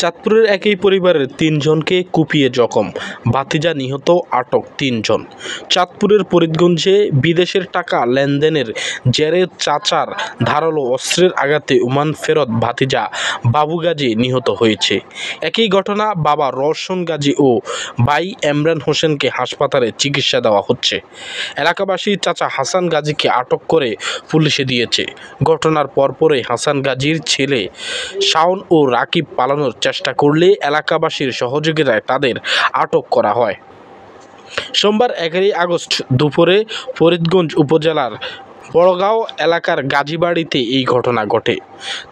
চাঁদপুরের একই পরিবারের তিনজনকে কুপিয়ে জখম, ভাতিজা নিহত, আটক তিনজন। চাঁদপুরের ফরিদগঞ্জে বিদেশের টাকা লেনদেনের জেরে চাচার ধারালো অস্ত্রের আঘাতে ওমান ফেরত ভাতিজা বাবু গাজী নিহত হয়েছে। একই ঘটনা বাবা রওশন গাজী ও ভাই এমরান হোসেনকে হাসপাতালে চিকিৎসা দেওয়া হচ্ছে। এলাকাবাসী চাচা হাসান গাজীকে আটক করে পুলিশে দিয়েছে। ঘটনার পরপরই হাসান গাজীর ছেলে শাওন ও রাকিব পালানোর চেষ্টা করলে এলাকাবাসীর সহযোগিতায় তাদের আটক করা হয়। সোমবার 11 আগস্ট দুপুরে ফরিদগঞ্জ উপজেলার বড়গাঁও এলাকার গাজীবাড়িতে এই ঘটনা ঘটে।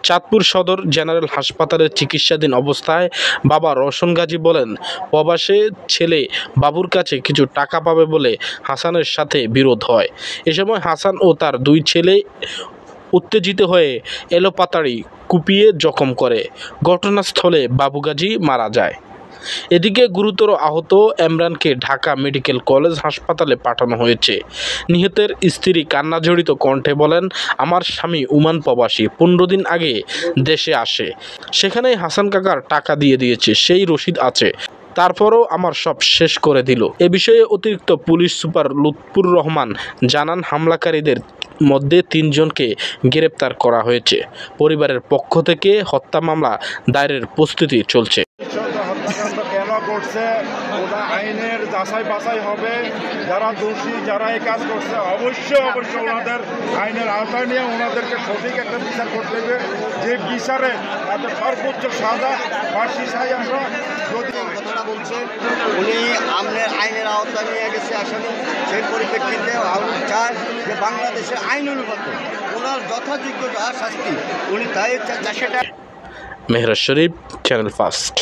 চাঁদপুর সদর জেনারেল হাসপাতালে চিকিৎসাধীন অবস্থায় বাবা রওশন গাজী বলেন, প্রবাসে ছেলে বাবুর কাছে কিছু টাকা পাবে বলে হাসানের সাথে বিরোধ হয়। এ সময় হাসান ও তার দুই ছেলে উত্তেজিত হয়ে এলোপাতাড়ি কুপিয়ে জখম করে। ঘটনাস্থলে বাবু গাজী মারা যায়। এদিকে গুরুতর আহত এমরানকে ঢাকা মেডিকেল কলেজ হাসপাতালে পাঠানো হয়েছে। নিহতের স্ত্রী কান্নাজড়িত কণ্ঠে বলেন, আমার স্বামী ওমান প্রবাসী, 15 দিন আগে দেশে আসে। সেখানেই হাসান কাকার টাকা দিয়ে দিয়েছে, সেই রসিদ আছে। তারপরও আমার সব শেষ করে দিল। এ বিষয়ে অতিরিক্ত পুলিশ সুপার লুৎফুর রহমান জানান, হামলাকারীদের মধ্যে 3 জনকে গ্রেপ্তার করা হয়েছে। পরিবারের পক্ষ থেকে হত্যা মামলা দায়েরের প্রস্তুতি চলছে। হত্যাকাণ্ড কেন করছে ওটা আইনের যাচাই বাছাই হবে। যারা দোষী, যারা এই কাজ করছে, অবশ্যই ওনাদের আইনের আওতায় নিয়ে ওনাদেরকে সঠিক একটা বিচার করতে হবে। যে বিচারে তাদের সর্বোচ্চ সাজা ফাঁসি চাই আমরা। যদি কথাটা বলছে উনি আমনের আইনের আওতায় নিয়ে গেছে আসামি, সেই পরিপ্রেক্ষিতে আমি চাই যে বাংলাদেশের আইন অনুপাত ওনার যথাযোগ্য যা শাস্তি উনি তাই সেটা। মেহরাজ শরীফ, চ্যানেল ফার্স্ট।